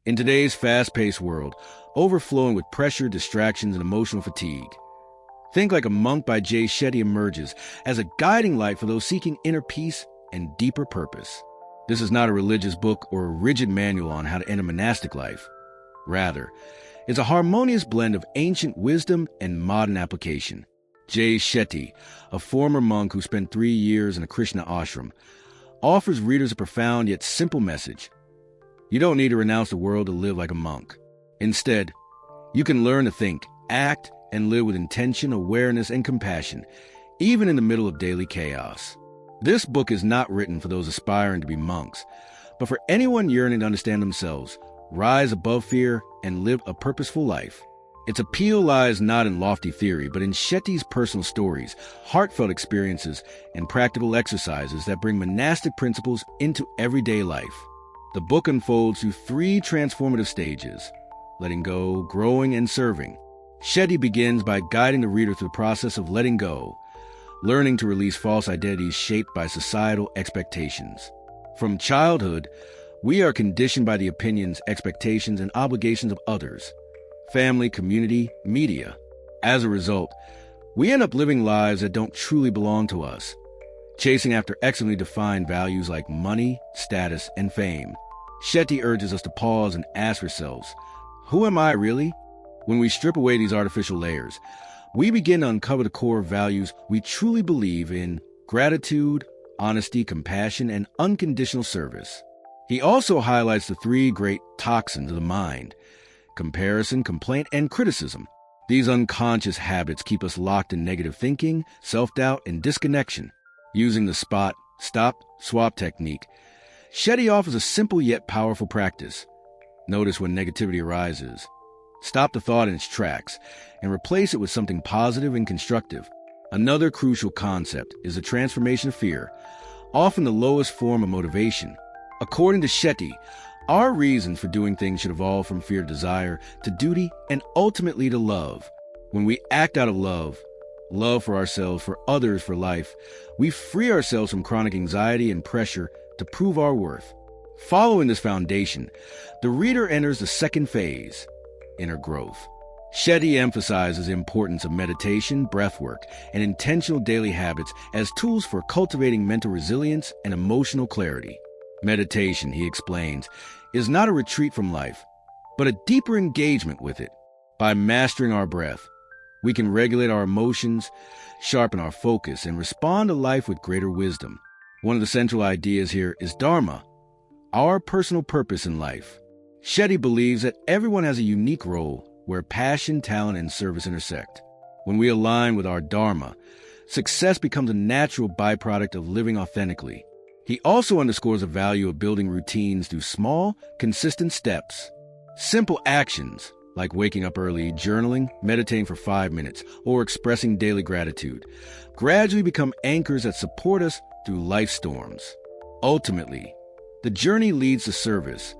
In today's fast-paced world, overflowing with pressure, distractions, and emotional fatigue, Think Like a Monk by Jay Shetty emerges as a guiding light for those seeking inner peace and deeper purpose. This is not a religious book or a rigid manual on how to end a monastic life. Rather, it's a harmonious blend of ancient wisdom and modern application. Jay Shetty, a former monk who spent 3 years in a Krishna ashram, offers readers a profound yet simple message. You don't need to renounce the world to live like a monk. Instead, you can learn to think, act, and live with intention, awareness, and compassion, even in the middle of daily chaos. This book is not written for those aspiring to be monks, but for anyone yearning to understand themselves, rise above fear, and live a purposeful life. Its appeal lies not in lofty theory, but in Shetty's personal stories, heartfelt experiences, and practical exercises that bring monastic principles into everyday life. The book unfolds through 3 transformative stages: letting go, growing, and serving. Shetty begins by guiding the reader through the process of letting go, learning to release false identities shaped by societal expectations. From childhood, we are conditioned by the opinions, expectations, and obligations of others: family, community, media. As a result, we end up living lives that don't truly belong to us, chasing after excellently defined values like money, status, and fame. Shetty urges us to pause and ask ourselves, who am I really? When we strip away these artificial layers, we begin to uncover the core values we truly believe in: gratitude, honesty, compassion, and unconditional service. He also highlights the 3 great toxins of the mind: comparison, complaint, and criticism. These unconscious habits keep us locked in negative thinking, self-doubt, and disconnection. Using the spot, stop, swap technique, Shetty offers a simple yet powerful practice. Notice when negativity arises. Stop the thought in its tracks and replace it with something positive and constructive. Another crucial concept is the transformation of fear, often the lowest form of motivation. According to Shetty, our reasons for doing things should evolve from fear to desire, to duty, and ultimately to love. When we act out of love for ourselves, for others, for life, we free ourselves from chronic anxiety and pressure to prove our worth. Following this foundation, the reader enters the second phase, inner growth. Shetty emphasizes the importance of meditation, breathwork, and intentional daily habits as tools for cultivating mental resilience and emotional clarity. Meditation, he explains, is not a retreat from life, but a deeper engagement with it. By mastering our breath, we can regulate our emotions, sharpen our focus, and respond to life with greater wisdom. One of the central ideas here is Dharma, our personal purpose in life. Shetty believes that everyone has a unique role where passion, talent, and service intersect. When we align with our Dharma, success becomes a natural byproduct of living authentically. He also underscores the value of building routines through small, consistent steps. Simple actions, like waking up early, journaling, meditating for 5 minutes, or expressing daily gratitude, gradually become anchors that support us through life storms. Ultimately, the journey leads to service,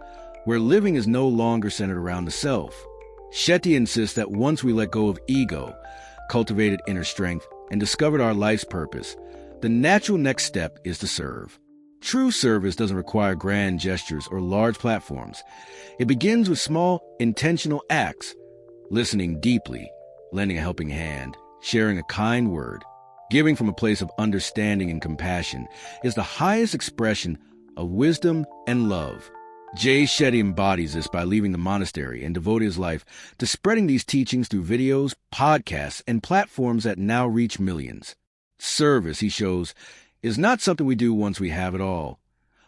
where living is no longer centered around the self. Shetty insists that once we let go of ego, cultivated inner strength, and discovered our life's purpose, the natural next step is to serve. True service doesn't require grand gestures or large platforms. It begins with small, intentional acts: listening deeply, lending a helping hand, sharing a kind word. Giving from a place of understanding and compassion is the highest expression of wisdom and love. Jay Shetty embodies this by leaving the monastery and devoting his life to spreading these teachings through videos, podcasts, and platforms that now reach millions. Service, he shows, is not something we do once we have it all,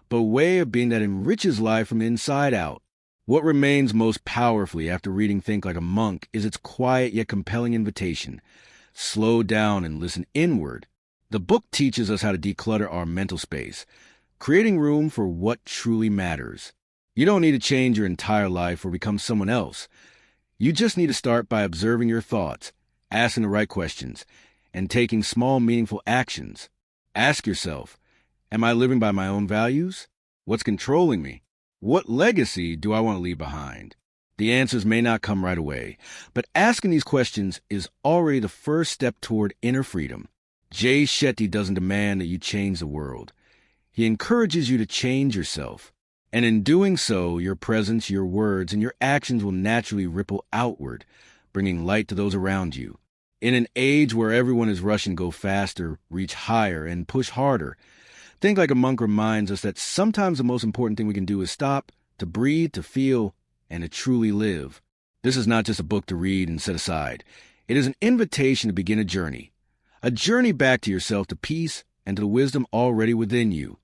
but a way of being that enriches life from the inside out. What remains most powerfully after reading Think Like a Monk is its quiet yet compelling invitation: slow down and listen inward. The book teaches us how to declutter our mental space, creating room for what truly matters. You don't need to change your entire life or become someone else. You just need to start by observing your thoughts, asking the right questions, and taking small, meaningful actions. Ask yourself, am I living by my own values? What's controlling me? What legacy do I want to leave behind? The answers may not come right away, but asking these questions is already the first step toward inner freedom. Jay Shetty doesn't demand that you change the world. He encourages you to change yourself. And in doing so, your presence, your words, and your actions will naturally ripple outward, bringing light to those around you. In an age where everyone is rushing to go faster, reach higher, and push harder, Think Like a Monk reminds us that sometimes the most important thing we can do is stop, to breathe, to feel, and to truly live. This is not just a book to read and set aside. It is an invitation to begin a journey back to yourself, to peace, and to the wisdom already within you.